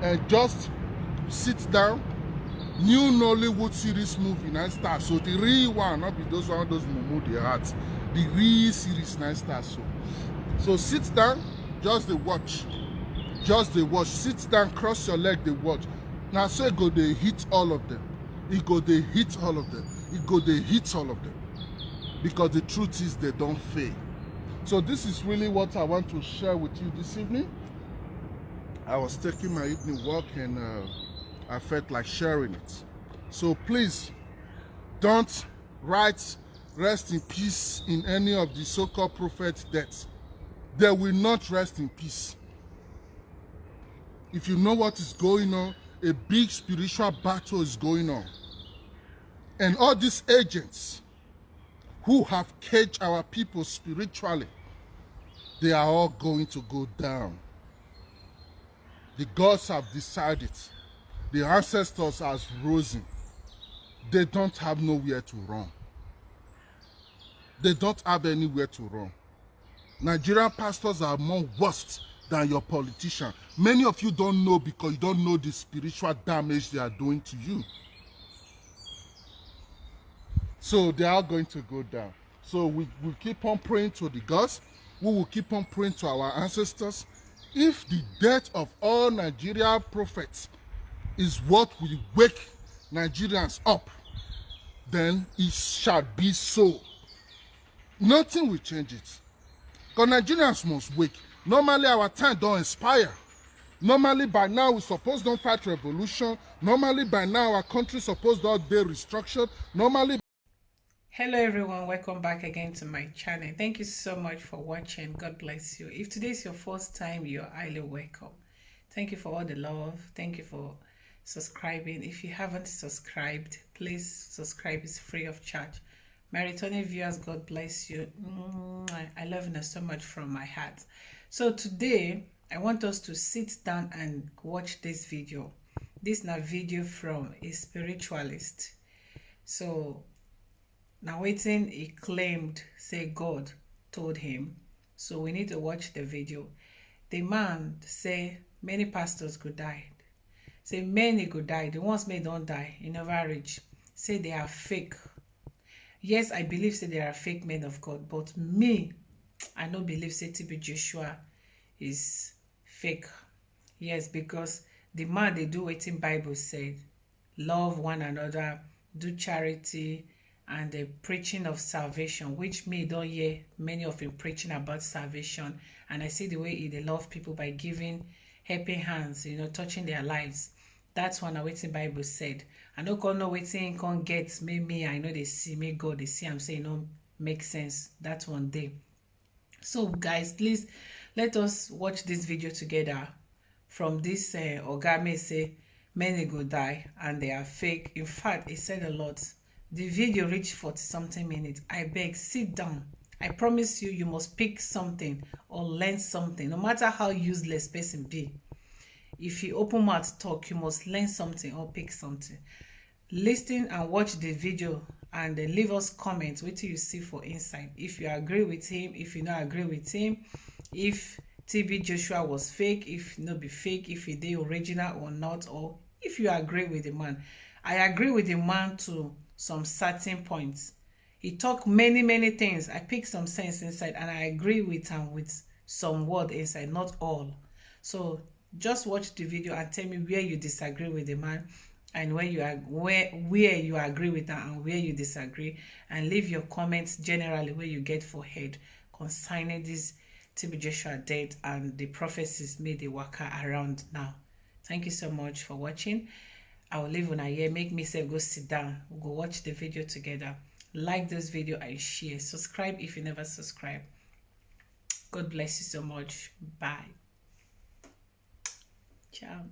and just sit down. New Nollywood series movie now start. So the real one, not be those mumu they had. The real series now start. So sit down, just the watch. Just the watch. Sit down, cross your leg, the watch. Now so it go they hit all of them. It go they hit all of them. It go they hit all of them. Because the truth is they don't fail. So this is really what I want to share with you this evening. I was taking my evening walk and I felt like sharing it. So please don't write rest in peace in any of the so-called prophets' deaths. They will not rest in peace. If you know what is going on, a big spiritual battle is going on. And all these agents who have caged our people spiritually, they are all going to go down. The gods have decided. The ancestors have risen. They don't have nowhere to run. They don't have anywhere to run. Nigerian pastors are more worse than your politician. Many of you don't know because you don't know the spiritual damage they are doing to you. So they are going to go down. So we will keep on praying to the gods. We will keep on praying to our ancestors. If the death of all Nigerian prophets is what will wake Nigerians up, then it shall be so. Nothing will change it. Because Nigerians must wake. Normally our time don't expire. Normally by now we suppose don't fight revolution. Normally by now our country suppose don't be restructured. Normally. Hello everyone, welcome back again to my channel. Thank you so much for watching. God bless you. If today is your first time, you're highly welcome. Thank you for all the love. Thank you for subscribing. If you haven't subscribed, please subscribe. It's free of charge. My returning viewers, God bless you. I love you so much from my heart. So today I want us to sit down and watch this video. This is a video from a spiritualist. So now waiting, he claimed, say God told him. So we need to watch the video. The man say many pastors could die. Say many could die. The ones may don't die, you never reach. Say they are fake. Yes, I believe say they are fake men of God, but me, I don't believe say TB Joshua is fake. Yes, because the man they do what in Bible said, love one another, do charity, and the preaching of salvation, which me don't hear many of him preaching about salvation. And I see the way he they love people by giving helping hands, touching their lives. That's one what the Bible said. I don't know waiting can get me. I know they see me God, they see I'm saying no make sense. That's one day. So guys, please let us watch this video together. From this Ogame say many go die and they are fake. In fact, he said a lot. The video reached 40-something minutes. I beg, sit down. I promise you, you must pick something or learn something, no matter how useless person be. If you open mouth talk, you must learn something or pick something. Listen and watch the video and leave us comments. What do you see for inside? If you agree with him, if you not agree with him, if TB Joshua was fake, if not be fake, if he did original or not, or if you agree with the man. I agree with the man to some certain points. He talked many things. I picked some sense inside and I agree with him with some word inside, not all. So just watch the video and tell me where you disagree with the man and where you agree with him and where you disagree, and leave your comments generally where you get for head concerning this TB Joshua death and the prophecies made the worker around now. Thank you so much for watching. I will leave on here. Make myself go sit down. We'll go watch the video together. Like this video and share. Subscribe if you never subscribe. God bless you so much. Bye. Ciao.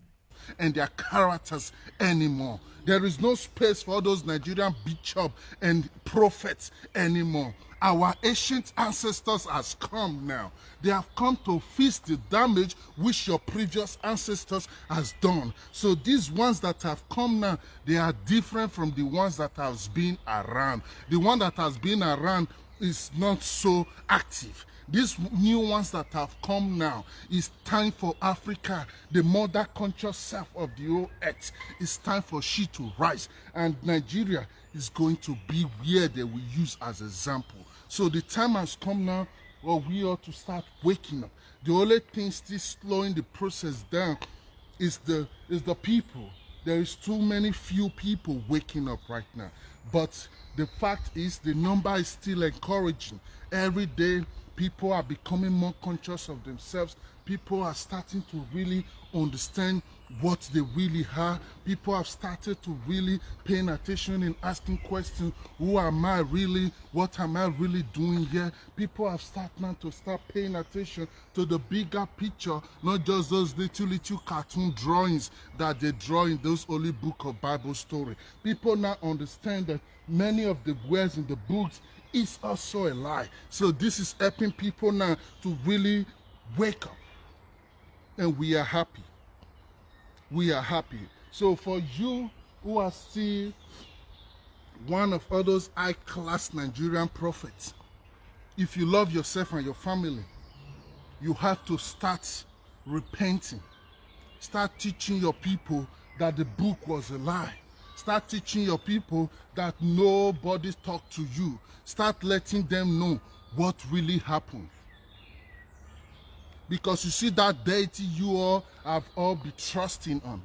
And their characters anymore. There is no space for those Nigerian bishop and prophets anymore. Our ancient ancestors has come now. They have come to fix the damage which your previous ancestors has done. So these ones that have come now, they are different from the ones that has been around. The one that has been around is not so active. These new ones that have come now, it's time for Africa, the mother conscious self of the whole earth. It's time for she to rise. And Nigeria is going to be where they will use as example. So the time has come now where we ought to start waking up. The only thing still slowing the process down is the people. There is too many few people waking up right now. But the fact is the number is still encouraging. Every day people are becoming more conscious of themselves. People are starting to really understand what they really are. People have started to really paying attention and asking questions. Who am I really? What am I really doing here? People have started now to start paying attention to the bigger picture, not just those little cartoon drawings that they draw in those holy book of Bible story. People now understand that many of the words in the books is also a lie. So this is helping people now to really wake up. And we are happy. We are happy. So for you who are still one of all those high-class Nigerian prophets, if you love yourself and your family, you have to start repenting. Start teaching your people that the book was a lie. Start teaching your people that nobody talked to you. Start letting them know what really happened. Because you see that deity you all have all been trusting on.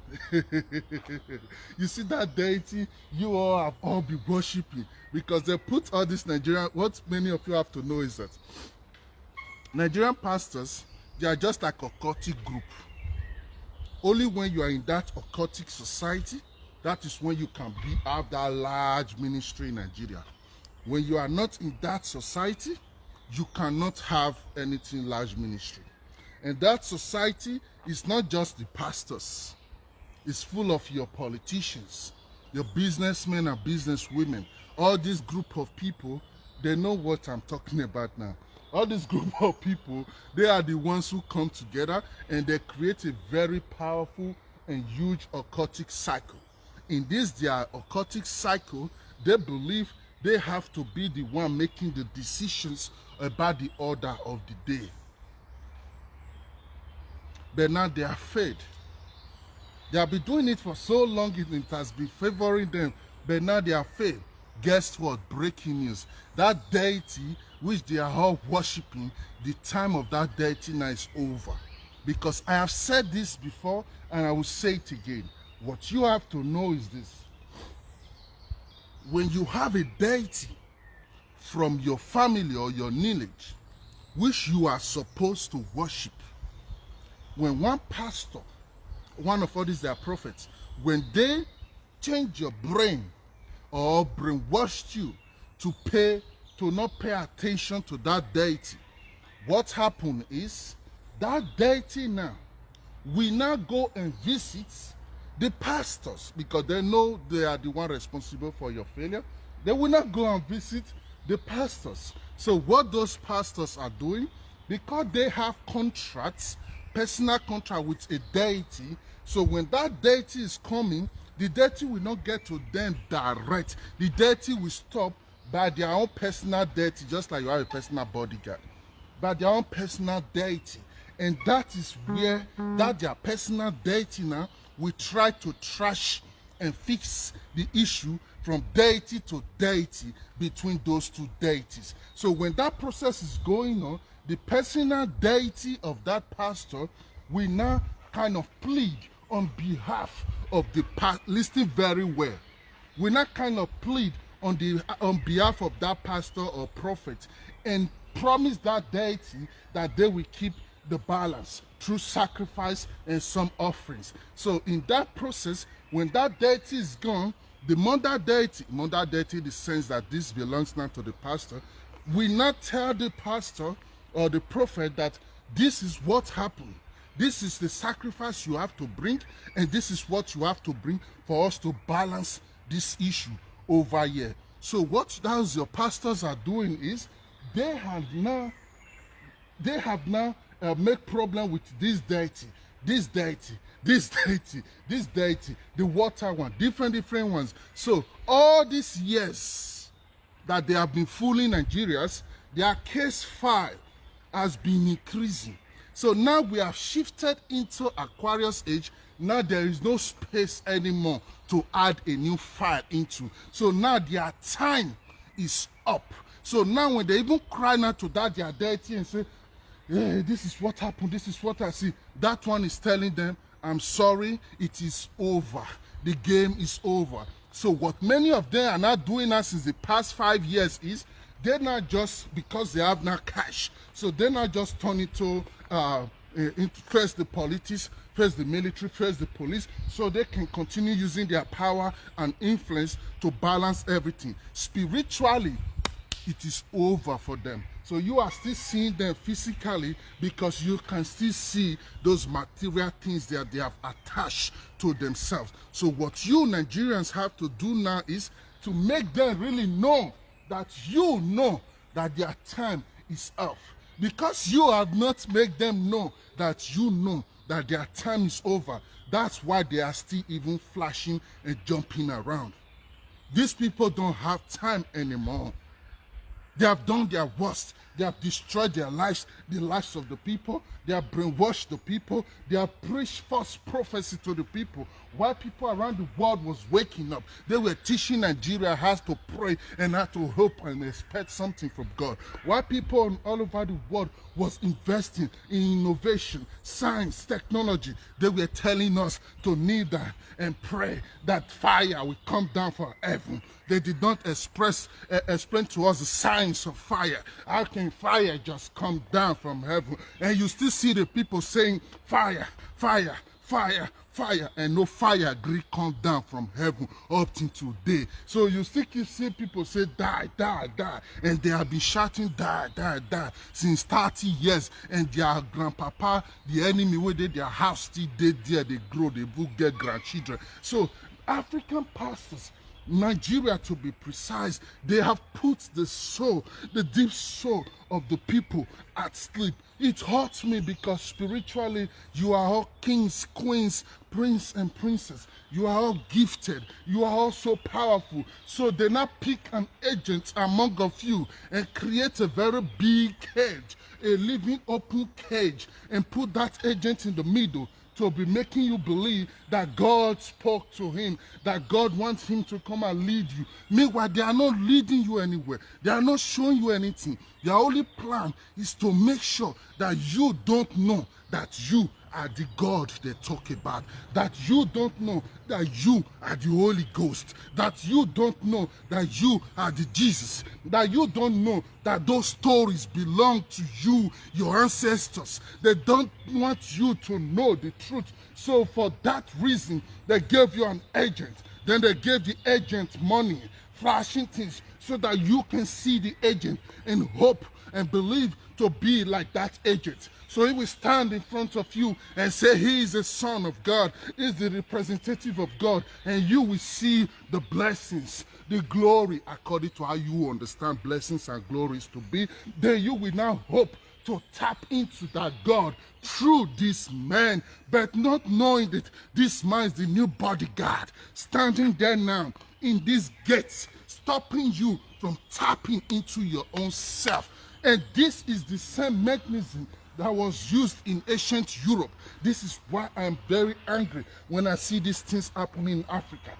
You see that deity you all have all been worshipping. Because they put all this Nigerian, what many of you have to know is that Nigerian pastors, they are just like a occultic group. Only when you are in that occultic society, that is when you can have that large ministry in Nigeria. When you are not in that society, you cannot have anything large ministry. And that society is not just the pastors. It's full of your politicians, your businessmen and businesswomen. All this group of people, they know what I'm talking about now. All this group of people, they are the ones who come together and they create a very powerful and huge occultic cycle. In this, their occultic cycle, they believe they have to be the one making the decisions about the order of the day. But now they are afraid. They have been doing it for so long, it has been favoring them. But now they are afraid. Guess what? Breaking news. That deity which they are all worshipping, the time of that deity now is over. Because I have said this before and I will say it again. What you have to know is this. When you have a deity from your family or your lineage, which you are supposed to worship, when one pastor, one of all these their prophets, when they change your brain or brainwashed you to not pay attention to that deity, what happened is that deity now will now go and visit the pastors because they know they are the one responsible for your failure. They will not go and visit the pastors. So what those pastors are doing, because they have contracts, personal contract with a deity, so when that deity is coming, the deity will not get to them direct. The deity will stop by their own personal deity, just like you have a personal bodyguard, by their own personal deity. And that is where that their personal deity now will try to trash and fix the issue from deity to deity between those two deities. So when that process is going on, the personal deity of that pastor will now kind of plead on behalf of the pastor. Listen very well. Will not kind of plead on behalf of that pastor or prophet and promise that deity that they will keep the balance through sacrifice and some offerings. So in that process, when that deity is gone, the mother deity in the sense that this belongs now to the pastor, will not tell the pastor or the prophet that this is what happened. This is the sacrifice you have to bring, and this is what you have to bring for us to balance this issue over here. So what those your pastors are doing is they have now make problem with this deity, the water one, different ones. So all these years that they have been fooling Nigerians, their case file has been increasing. So now we have shifted into Aquarius age. Now there is no space anymore to add a new file into. So now their time is up. So now when they even cry out to that their deity and say, hey, this is what happened, this is what I see, that one is telling them, I'm sorry, it is over. The game is over. So what many of them are not doing now since the past 5 years is, they're not just because they have now cash. So they're not just turning to first the politics, first the military, first the police, so they can continue using their power and influence to balance everything. Spiritually, it is over for them. So you are still seeing them physically because you can still see those material things that they have attached to themselves. So what you Nigerians have to do now is to make them really know that you know that their time is up. Because you have not made them know that you know that their time is over. That's why they are still even flashing and jumping around. These people don't have time anymore. They have done their worst. They have destroyed their lives, the lives of the people. They have brainwashed the people. They have preached false prophecy to the people. While people around the world was waking up, they were teaching Nigeria how to pray and how to hope and expect something from God. While people all over the world was investing in innovation, science, technology, they were telling us to kneel down and pray that fire will come down from heaven. They did not explain to us the science of fire. How can fire just come down from heaven? And you still see the people saying fire, fire, fire, fire, and no fire agree come down from heaven up to today. So you still keep seeing people say die, die, die, and they have been shouting die, die, die since 30 years, and their grandpapa, the enemy where they their house still dead there, they grow, they will get grandchildren. So African pastors, Nigeria to be precise, they have put the soul, the deep soul of the people at sleep. It hurts me because spiritually you are all kings, queens, prince and princess. You are all gifted. You are all so powerful. So they now pick an agent among of you and create a very big cage, a living open cage, and put that agent in the middle to be making you believe that God spoke to him, that God wants him to come and lead you. Meanwhile, they are not leading you anywhere. They are not showing you anything. Their only plan is to make sure that you don't know that you are the God they talk about, that you don't know that you are the Holy Ghost, that you don't know that you are the Jesus, that you don't know that those stories belong to you, your ancestors. They don't want you to know the truth. So for that reason, they gave you an agent. Then they gave the agent money, flashing things, so that you can see the agent and hope and believe to be like that agent. So he will stand in front of you and say he is a son of God, he is the representative of God, and you will see the blessings, the glory according to how you understand blessings and glories to be. Then you will now hope to tap into that God through this man, but not knowing that this man is the new bodyguard standing there now in these gates, stopping you from tapping into your own self. And this is the same mechanism that was used in ancient Europe. This is why I'm very angry when I see these things happening in Africa.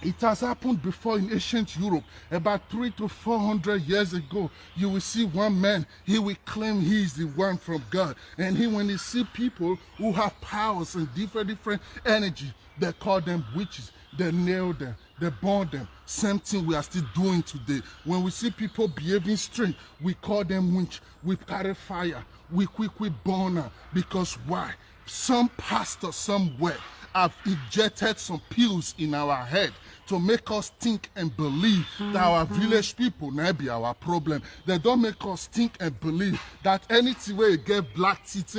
It has happened before in ancient Europe. About 300 to 400 years ago, you will see one man, he will claim he is the one from God. And when he see people who have powers and different energy, they call them witches. They nail them, they burn them. Same thing we are still doing today. When we see people behaving strange, we call them witch. We carry fire. We quickly burn them. Because why? Some pastor somewhere have injected some pills in our head to make us think and believe that our village people now be our problem. They don't make us think and believe that anything where you get black teeth,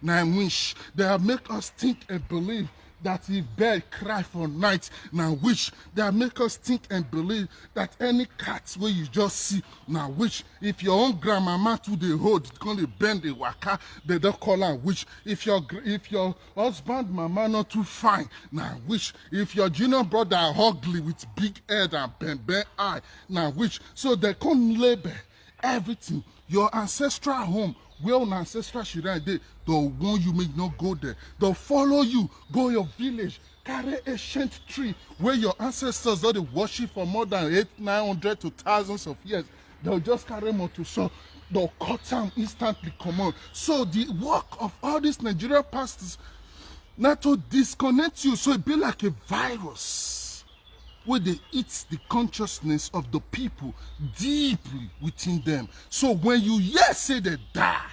now wish. They have make us think and believe that if bird cry for night, now witch. They make us think and believe that any cat where you just see, now witch. If your own grandmama to the hold, it's gonna bend the waka, they don't call her witch. If your husband mama not too fine, now witch. If your junior brother are ugly with big head and bend eye, now witch. So they come label everything. Your ancestral home, where on ancestral shrine dey, they'll warn you make not go there. They'll follow you, go your village, carry ancient tree where your ancestors that they worship for more than 800-900 to thousands of years. They'll just carry them to so they'll cut them instantly come on. So the work of all these Nigerian pastors not to disconnect you, so it be like a virus where they eat the consciousness of the people deeply within them. So when you hear say they die,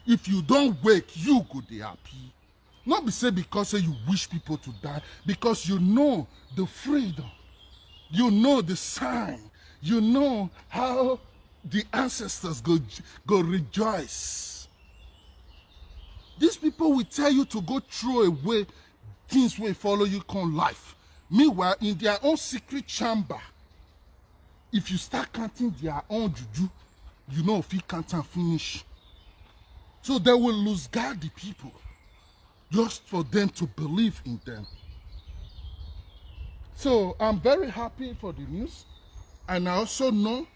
if you don't wake, you go dey happy. Not be say because say you wish people to die, because you know the freedom, you know the sign, you know how the ancestors go rejoice. These people will tell you to go throw away things will follow you come life. Meanwhile, in their own secret chamber, if you start counting their own juju, you know if you can't finish. So they will lose guard the people just for them to believe in them. So I'm very happy for the news. And I also know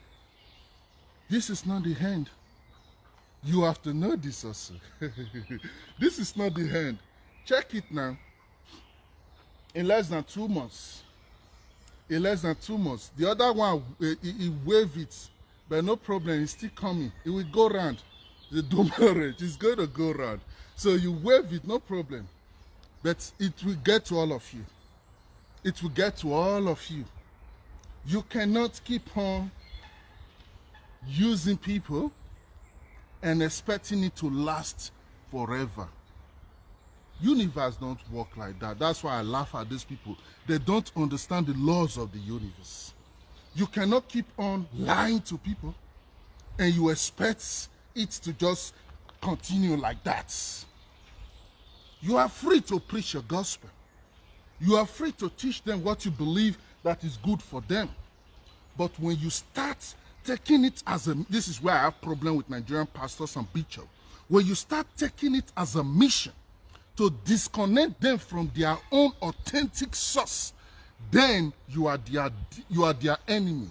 this is not the end. You have to know this also. This is not the end. Check it now. In less than 2 months. In less than 2 months. The other one, he waved it. But no problem, it's still coming. It will go round. The marriage is going to go round. So you wave it, no problem. But it will get to all of you. It will get to all of you. You cannot keep on using people and expecting it to last forever. Universe don't work like that. That's why I laugh at these people. They don't understand the laws of the universe. You cannot keep on lying to people and you expect it to just continue like that. You are free to preach your gospel. You are free to teach them what you believe that is good for them. But when you start taking it as a, this is where I have problem with Nigerian pastors and bishops. When you start taking it as a mission to disconnect them from their own authentic source, then you are their enemy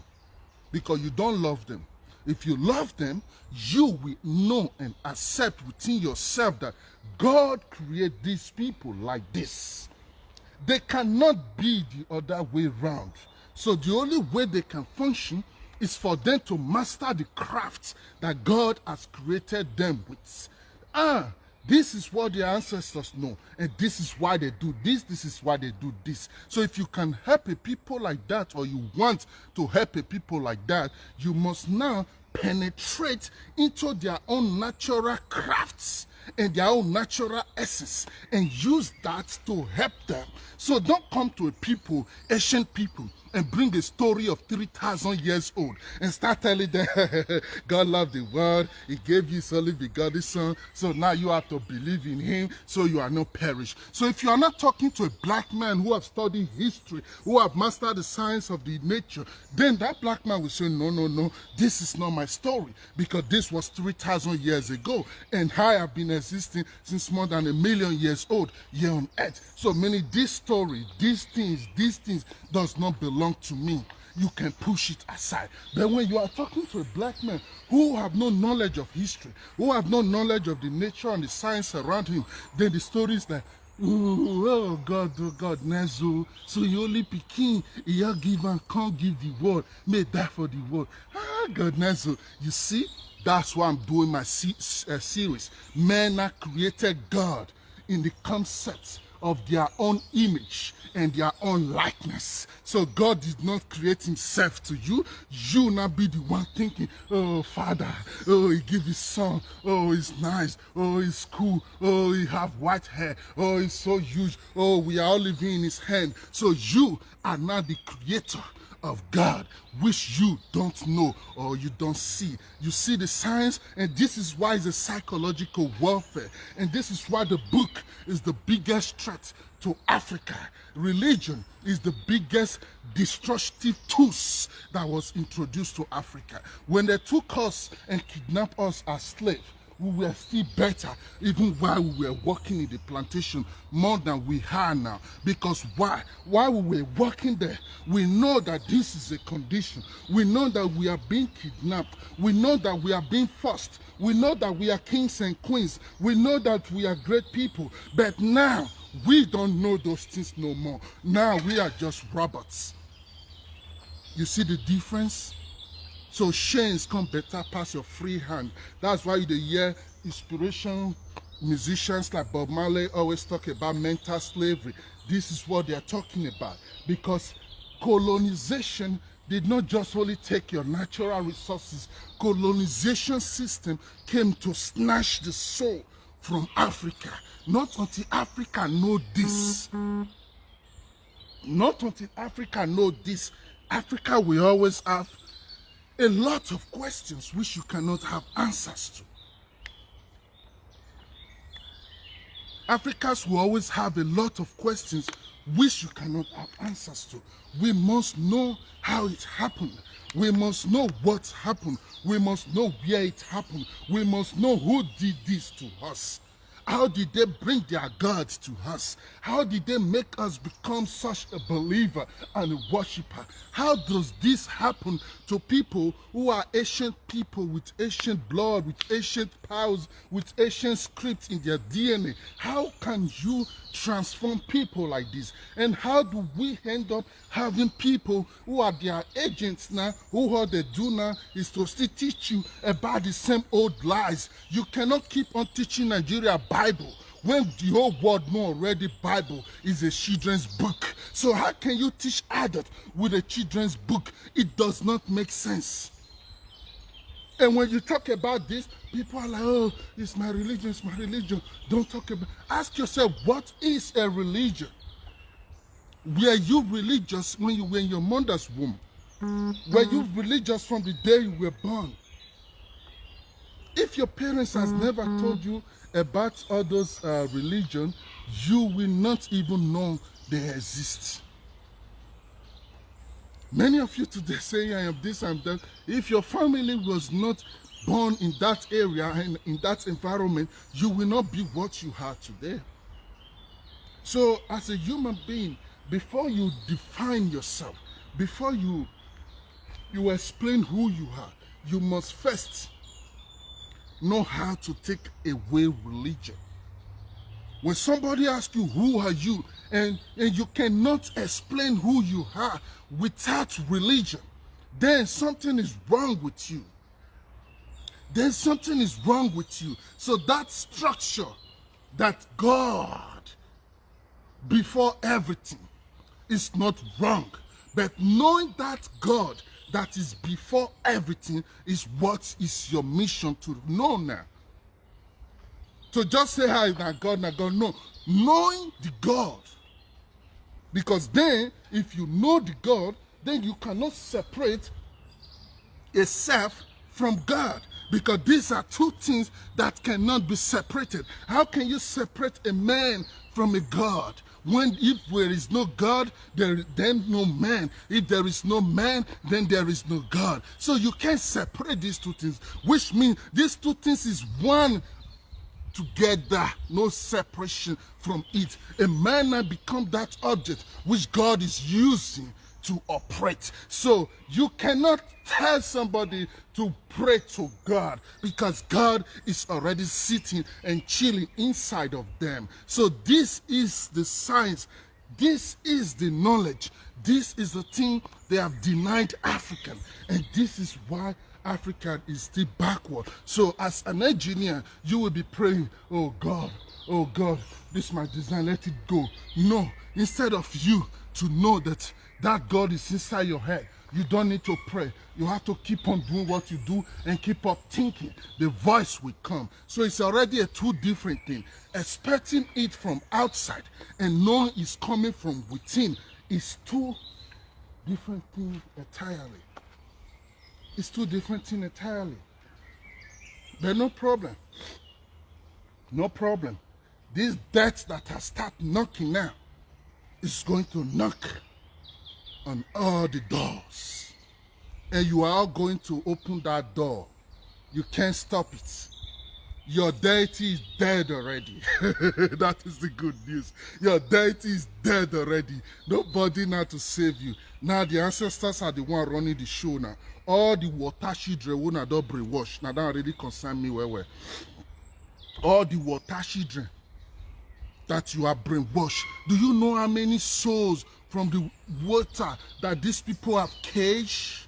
because you don't love them. If you love them, you will know and accept within yourself that God created these people like this. They cannot be the other way around. So the only way they can function is for them to master the craft that God has created them with. This is what their ancestors know, and this is why they do this, this is why they do this. So if you can help a people like that, or you want to help a people like that, you must now penetrate into their own natural crafts and their own natural essence and use that to help them. So don't come to a people, ancient people, and bring a story of 3,000 years old and start telling them God loved the world, he gave you his only begotten son, so now you have to believe in him so you are not perished. So if you are not talking to a black man who have studied history, who have mastered the science of the nature, then that black man will say, no, no, no, this is not my story, because this was 3,000 years ago and I have been existing since more than 1 million years old here on earth. So meaning this story, these things does not belong to me. You can push it aside. But when you are talking to a black man who have no knowledge of history, who have no knowledge of the nature and the science around him, then the story is like, oh God, Nezo, so you only picking, you give and can't give the world, may die for the world. God, Nezo, you see, that's why I'm doing my series. Men are created God in the concept of their own image and their own likeness. So God did not create himself to you. You not be the one thinking, oh Father, oh he give his son, oh he's nice, oh he's cool, oh he have white hair, oh he's so huge, oh we are all living in his hand. So you are not the creator of God, which you don't know or you don't see. You see the science, and this is why it's a psychological warfare, and this is why the book is the biggest threat to Africa. Religion is the biggest destructive tools that was introduced to Africa. When they took us and kidnapped us as slaves, we were still better even while we were working in the plantation more than we are now. Because why? While we were working there, we know that this is a condition. We know that we are being kidnapped. We know that we are being forced. We know that we are kings and queens. We know that we are great people. But now, we don't know those things no more. Now we are just robots. You see the difference? So chains come better past your free hand. That's why you hear inspiration musicians like Bob Marley always talk about mental slavery. This is what they are talking about. Because colonization did not just only take your natural resources. Colonization system came to snatch the soul from Africa. Not until Africa know this. Not until Africa know this. Africa will always have a lot of questions which you cannot have answers to. Africans will always have a lot of questions which you cannot have answers to. We must know how it happened. We must know what happened. We must know where it happened. We must know who did this to us. How did they bring their gods to us? How did they make us become such a believer and a worshiper? How does this happen to people who are ancient people with ancient blood, with ancient powers, with ancient scripts in their DNA? How can you transform people like this? And how do we end up having people who are their agents now, who all they do now is to still teach you about the same old lies? You cannot keep on teaching Nigeria Bible when the whole world know already Bible is a children's book. So how can you teach adult with a children's book? It does not make sense. And when you talk about this, people are like, oh, it's my religion, it's my religion. Don't talk about. Ask yourself, what is a religion? Were you religious when you were in your mother's womb? Were you religious from the day you were born? If your parents has never told you about all those religion, you will not even know they exist. Many of you today say, I am this, I am that. If your family was not born in that area and in that environment, you will not be what you are today. So as a human being, before you define yourself, before you explain who you are, you must first know how to take away religion. When somebody asks you, who are you? And you cannot explain who you are without religion, then something is wrong with you. Then something is wrong with you. So that structure, that God before everything is not wrong. But knowing that God that is before everything is what is your mission to know now. So just say, hi, now God, no. Knowing the God. Because then, if you know the God, then you cannot separate a self from God. Because these are two things that cannot be separated. How can you separate a man from a God? When if there is no God, then no man. If there is no man, then there is no God. So you can't separate these two things, which means these two things is one together, no separation from it. A man now become that object which God is using to operate. So you cannot tell somebody to pray to God because God is already sitting and chilling inside of them. So this is the science, this is the knowledge, this is the thing they have denied African, and this is why Africa is still backward. So as an engineer, you will be praying, oh God, this is my design, let it go. No, instead of you to know that God is inside your head, you don't need to pray. You have to keep on doing what you do and keep up thinking. The voice will come. So it's already a two different thing. Expecting it from outside and knowing it's coming from within is two different things entirely. It's two different things entirely. But no problem. No problem. This death that has started knocking now is going to knock on all the doors. And you are all going to open that door. You can't stop it. Your deity is dead already. That is the good news. Your deity is dead already. Nobody now to save you. Now the ancestors are the one running the show now. All the water children will not brainwash. Now that already concern me well. All the water children that you are brainwashed. Do you know how many souls from the water that these people have caged?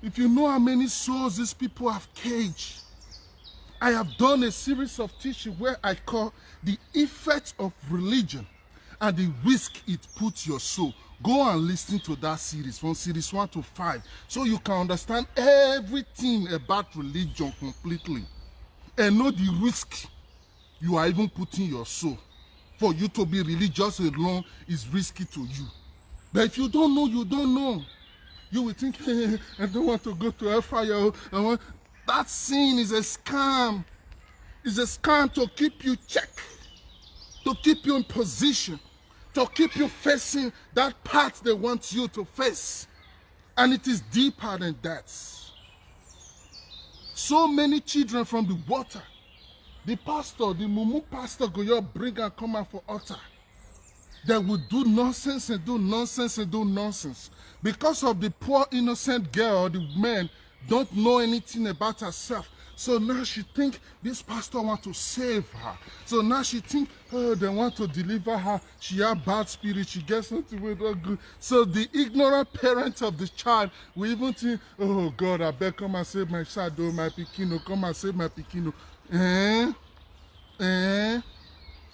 If you know how many souls these people have caged, I have done a series of teaching where I call the effect of religion and the risk it puts your soul. Go and listen to that series from series 1 to 5 so you can understand everything about religion completely and know the risk you are even putting your soul. For you to be religious alone is risky to you. But if you don't know, you don't know. You will think, hey, I don't want to go to hellfire. That sin is a scam. It's a scam to keep you checked, to keep you in position, to keep you facing that path they want you to face. And it is deeper than that. So many children from the water, the pastor, the mumu pastor, go your bring and come out for altar. They will do nonsense and do nonsense and do nonsense. Because of the poor innocent girl, the man don't know anything about herself. So now she think this pastor want to save her. So now she think, oh, they want to deliver her. She have bad spirit. She gets something with her good. So the ignorant parent of the child will even think, oh God, I better come and save my child, oh, my pikino, come and save my pikino.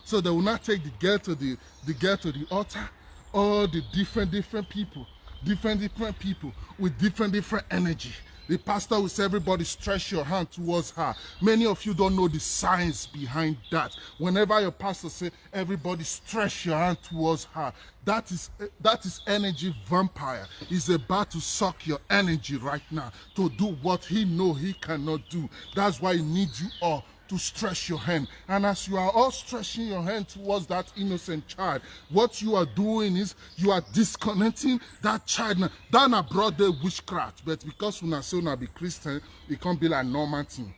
So they will not take the girl to the altar. All the different people, different people with different energy. The pastor will say, everybody stretch your hand towards her. Many of you don't know the science behind that. Whenever your pastor say, everybody stretch your hand towards her, that is energy vampire. He's about to suck your energy right now to do what he know he cannot do. That's why he needs you all to stretch your hand. And as you are all stretching your hand towards that innocent child, what you are doing is you are disconnecting that child. Now, that na brought the witchcraft, but because una say una be Christian, it can't be like normal thing.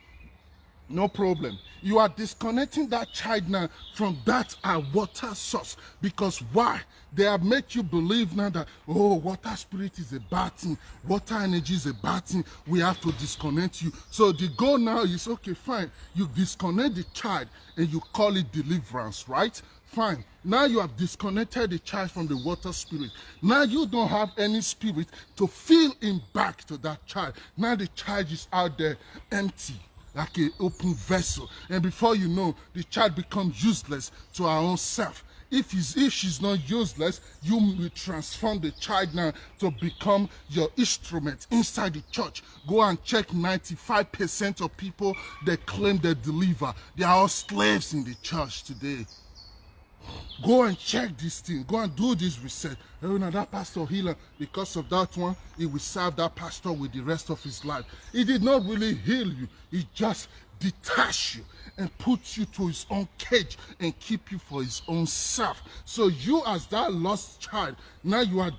No problem. You are disconnecting that child now from that water source. Because why? They have made you believe now that, oh, water spirit is a bad thing. Water energy is a bad thing. We have to disconnect you. So the goal now is, okay, fine. You disconnect the child and you call it deliverance, right? Fine. Now you have disconnected the child from the water spirit. Now you don't have any spirit to fill him back to that child. Now the child is out there empty, like an open vessel. And before you know, the child becomes useless to her own self. If she's not useless, you will transform the child now to become your instrument inside the church. Go and check 95% of people that claim they deliver. They are all slaves in the church today. Go and check this thing. Go and do this research. Oh, now that pastor healer, because of that one, he will serve that pastor with the rest of his life. He did not really heal you. He just detached you and put you to his own cage and keep you for his own self. So you as that lost child, now you are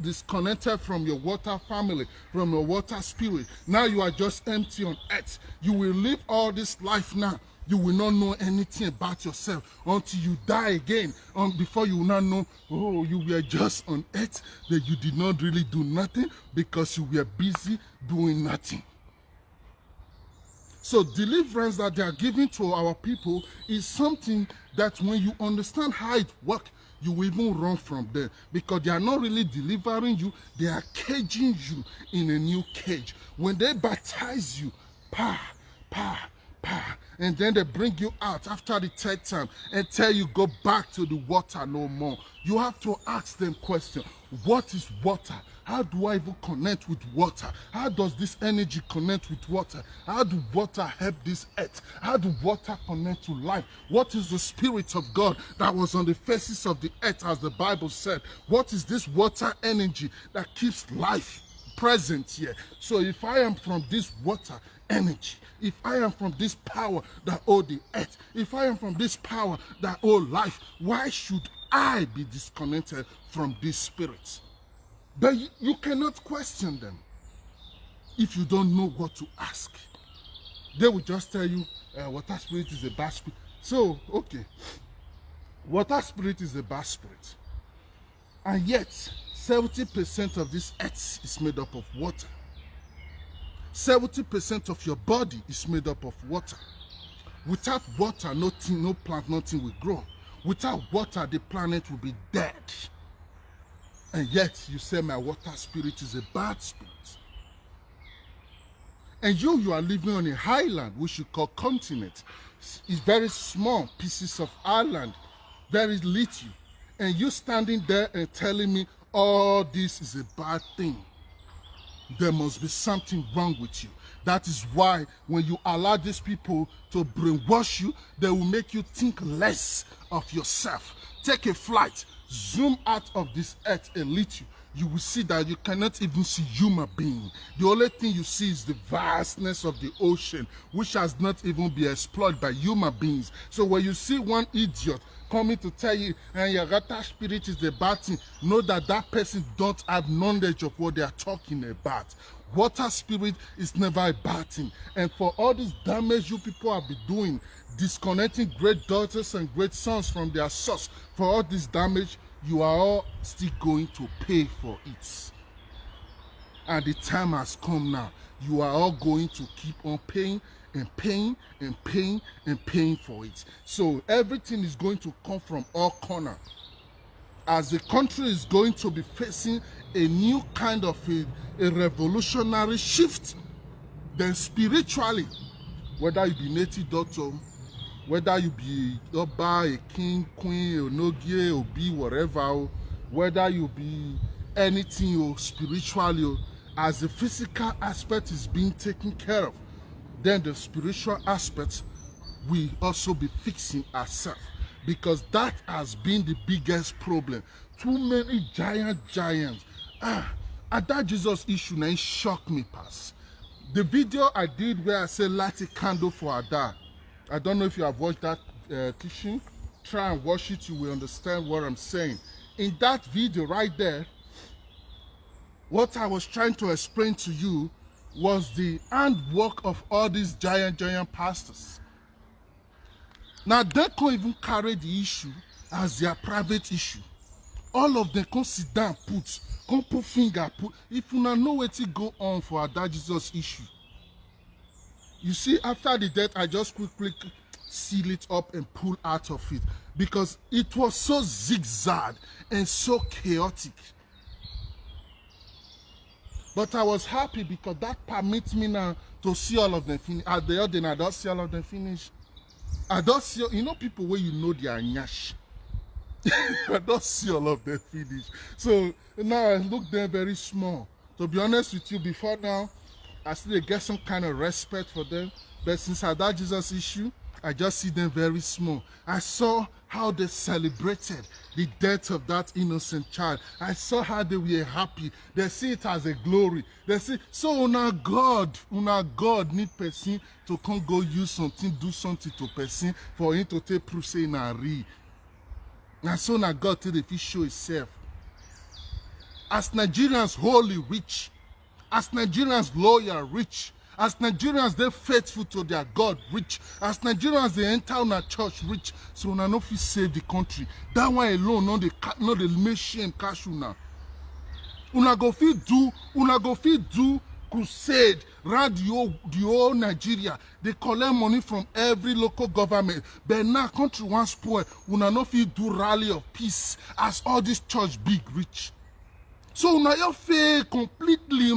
disconnected from your water family, from your water spirit. Now you are just empty on earth. You will live all this life now. You will not know anything about yourself until you die again. Before you will not know, oh, you were just on earth, that you did not really do nothing because you were busy doing nothing. So deliverance that they are giving to our people is something that when you understand how it works, you will even run from them, because they are not really delivering you, they are caging you in a new cage. When they baptize you, and then they bring you out after the third time and tell you go back to the water no more. You have to ask them question. What is water? How do I even connect with water? How does this energy connect with water? How do water help this earth? How do water connect to life? What is the spirit of God that was on the faces of the earth, as the Bible said? What is this water energy that keeps life present here? So if I am from this water energy, if I am from this power that hold the earth, if I am from this power that hold life, why should I be disconnected from these spirits? But you cannot question them if you don't know what to ask. They will just tell you water spirit is a bad spirit. So, okay, water spirit is a bad spirit. And yet, 70% of this earth is made up of water. 70% of your body is made up of water. Without water, nothing, no plant, nothing will grow. Without water, the planet will be dead. And yet, you say my water spirit is a bad spirit. And you are living on a highland, which you call continent. It's very small pieces of island, very little. And you standing there and telling me all this is a bad thing. There must be something wrong with you. That is why when you allow these people to brainwash you, they will make you think less of yourself. Take a flight, zoom out of this earth a little. You will see that you cannot even see human being. The only thing you see is the vastness of the ocean, which has not even been explored by human beings. So when you see one idiot coming to tell you, and your water spirit is the bad thing, know that that person don't have knowledge of what they are talking about. Water spirit is never a bad thing. And for all this damage you people have been doing, disconnecting great daughters and great sons from their source, for all this damage, you are all still going to pay for it. And the time has come now. You are all going to keep on paying and paying and paying and paying for it. So everything is going to come from all corners. As the country is going to be facing a new kind of a revolutionary shift, then spiritually, whether you be native doctor, whether you be Oba, a king, queen, Onogie, Obi, whatever, whether you be anything spiritually, as the physical aspect is being taken care of, then the spiritual aspect will also be fixing ourselves. Because that has been the biggest problem. Too many giants. And that Jesus issue now shocked me past. The video I did where I said light a candle for Ada. I don't know if you have watched that teaching. Try and watch it, you will understand what I'm saying. In that video right there, what I was trying to explain to you was the handwork of all these giant pastors. Now, they can't even carry the issue as their private issue. All of them can sit down, put finger, if you know what to go on for that Jesus issue. You see, after the death, I just quickly seal it up and pull out of it because it was so zigzag and so chaotic. But I was happy because that permits me now to see all of them finish. At the end, I don't see all of them finish. I don't see, you know, people where you know they are nyash. I don't see all of them finish. So now I look there very small. To be honest with you, before now, I still get some kind of respect for them. But since I that Jesus issue, I just see them very small. I saw how they celebrated the death of that innocent child. I saw how they were happy. They see it as a glory. They see, so una God need person to come go use something, do something to person for him to take proof say na real. And so now God till the fish show itself. As Nigerians wholly rich, as Nigerians loyal rich, as Nigerians they faithful to their God rich, as Nigerians they enter on a church rich, so una no fit save the country. That one alone no dey make shame cash una. Una go fit do crusade round the whole Nigeria. They collect money from every local government. But now country one spoil, una no fit do rally of peace as all this church big rich. So una you fail completely,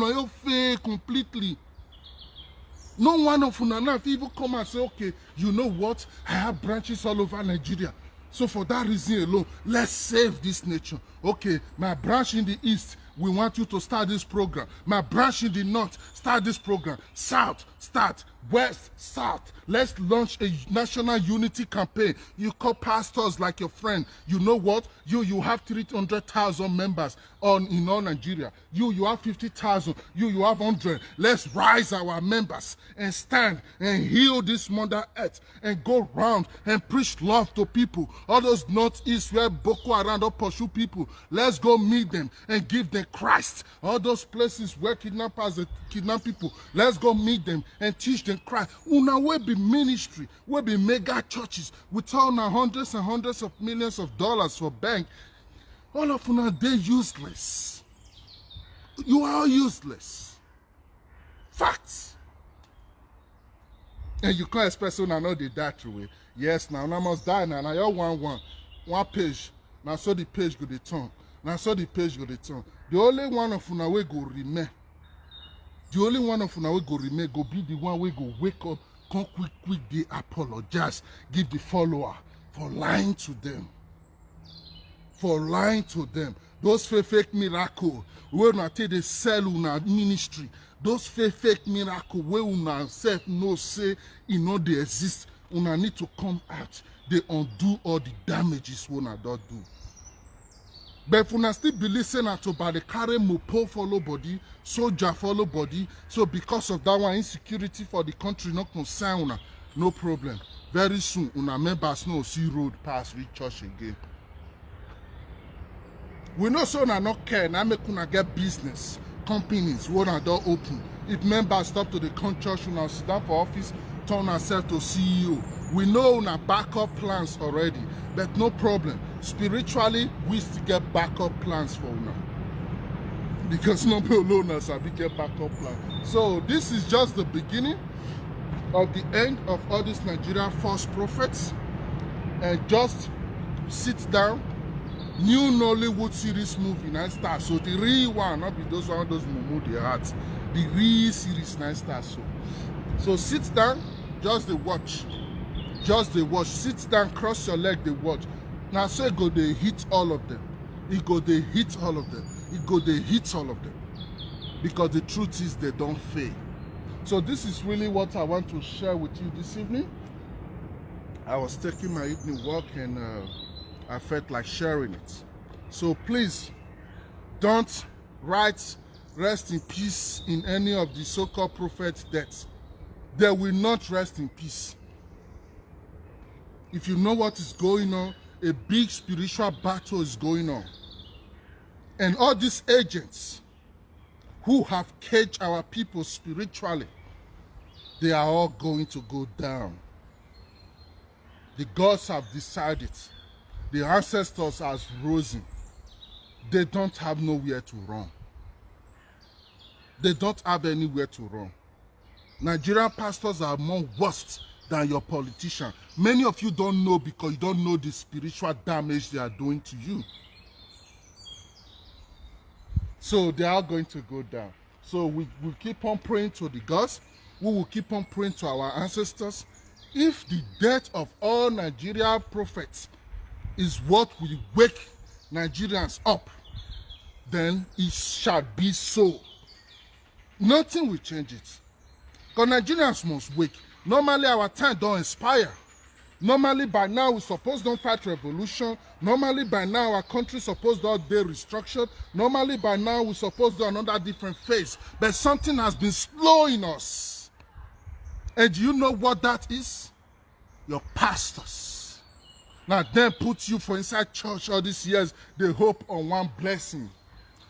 No one of una now even come and say, okay, you know what? I have branches all over Nigeria. So for that reason alone, let's save this nation. Okay, my branch in the east, we want you to start this program. My branch in the north, start this program. South, start. West, south. Let's launch a national unity campaign. You call pastors like your friend. You know what? You have 300,000 members in all Nigeria. You have 50,000. You have 100. Let's rise our members and stand and heal this mother earth and go round and preach love to people. All those northeast where Boko Haram don't pursue people. Let's go meet them and give them Christ. All those places where kidnappers kidnap people, let's go meet them and teach them Christ. Una will be ministry, will be mega churches with all now hundreds and hundreds of millions of dollars for bank. All of una, they useless. You are useless. Facts. And you can't expect una know they die through it. Yes, now I must die now. Now you one page. Now so the page go the turn. Now so the page go the turn. The only one of una way go remain. The only one of una way go remain go be the one way go wake up, come quick, they apologize, give the follower for lying to them. For lying to them. Those fake miracle where una take they sell una ministry. Those fake miracle where una self no say e no they exist. Una need to come out. They undo all the damages una don't do. But if una still believe saying that about the carry mopo follow body, soldier follow body, so because of that one insecurity for the country not concern una, no problem. Very soon una members no see road pass reach church again. We know so una not care, now make una get business, companies, una don't open. If members stop to the church, una sit down for office, turn ourselves to CEO. We know una backup plans already, but no problem. Spiritually, we still get backup plans for una. Because nobody alone has a get backup plan. So this is just the beginning of the end of all these Nigerian false prophets. And just sit down. New Nollywood series movie now start. So the real one, not be those mumu they had. The real series now start. So sit down, just the watch. Just the watch. Sit down, cross your leg, the watch. Now so go they hit all of them. It go they hit all of them. It go they hit all of them. Because the truth is they don't fail. So this is really what I want to share with you this evening. I was taking my evening walk and I felt like sharing it. So please don't write rest in peace in any of the so-called prophets' deaths. They will not rest in peace. If you know what is going on, a big spiritual battle is going on. And all these agents who have caged our people spiritually, they are all going to go down. The gods have decided. The ancestors have risen. They don't have nowhere to run. They don't have anywhere to run. Nigerian pastors are more worse than your politician. Many of you don't know because you don't know the spiritual damage they are doing to you. So they are going to go down. So we will keep on praying to the gods. We will keep on praying to our ancestors. If the death of all Nigerian prophets is what will wake Nigerians up, then it shall be so. Nothing will change it. Because Nigerians must wake. Normally our time don't expire. Normally by now we suppose don't fight revolution. Normally by now our country suppose don't be restructured. Normally by now we suppose do another different phase. But something has been slowing us. And do you know what that is? Your pastors. Now them put you for inside church all these years, they hope on one blessing.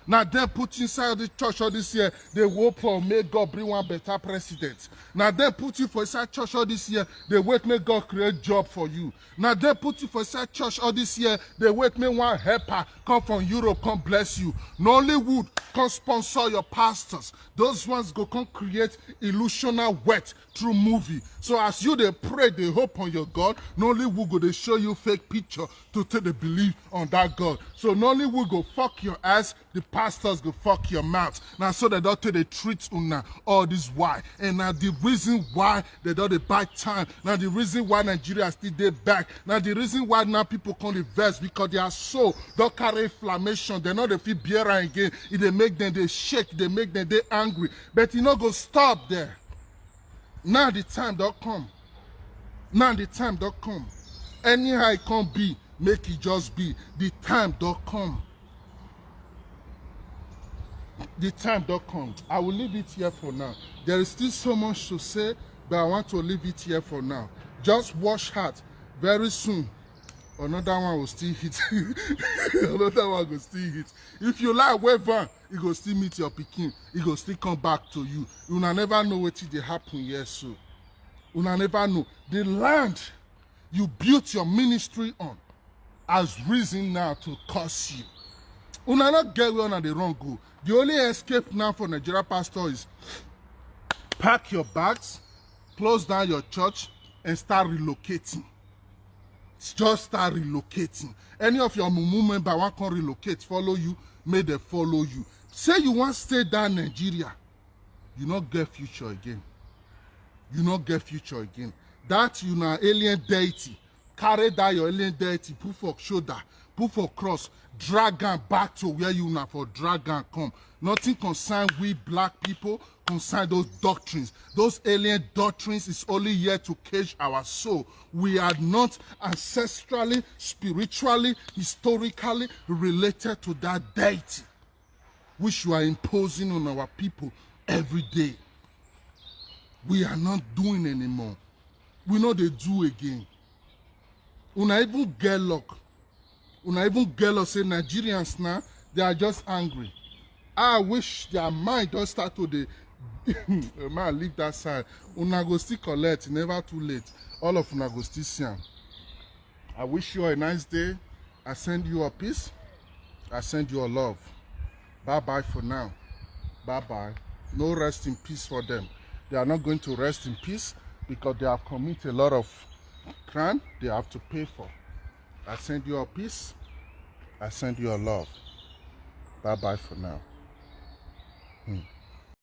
Now they put you inside the church all this year, they hope for may God bring one better president. Now they put you for inside church all this year, they wait may God create job for you. Now they put you for inside church all this year, they wait may one helper come from Europe, come bless you. Nollywood come sponsor your pastors. Those ones go come create illusional wealth through movie. So as you they pray, they hope on your God, Nollywood go they show you fake picture to take the belief on that God. So Nollywood go fuck your ass, the pastors go fuck your mouth. Now so they don't take the treat una all this why. And now the reason why they don't buy time. Now the reason why Nigeria still there back. Now the reason why now people can't invest because they are so don't carry inflammation. They know they feel beer again. If they make them they shake, they make them they angry. But you know go stop there. Now the time don't come. Now the time don't come. Anyhow it can't be, make it just be. The time don't come. The time don't come. I will leave it here for now. There is still so much to say, but I want to leave it here for now. Just wash heart. Very soon, another one will still hit. Another one will still hit. If you like wave on, it will still meet your pikin. It will still come back to you. You will never know what they happen here. So you will never know. The land you built your ministry on has risen now to curse you. You will not get where on the wrong go. The only escape now for Nigeria pastor is pack your bags, close down your church, and start relocating. Just start relocating. Any of your mumu member want to relocate, follow you, may they follow you. Say you want to stay down Nigeria, you not get future again. You not get future again. That you na alien deity. Carry that your alien deity, put for shoulder, put for cross, drag am back to where you na for drag am come. Nothing concern we black people, concern those doctrines. Those alien doctrines is only here to cage our soul. We are not ancestrally, spiritually, historically related to that deity which you are imposing on our people every day. We are not doing anymore. We know they do again. Una even get luck. Una even get luck say Nigerians now, they are just angry. I wish their mind don't start to the man leave that side. Una go still collect, never too late. All of una go still see am. I wish you a nice day. I send you a peace. I send you a love. Bye-bye for now. Bye-bye. No rest in peace for them. They are not going to rest in peace because they have committed a lot of crime they have to pay for. I send you a peace. I send you a love. Bye-bye for now.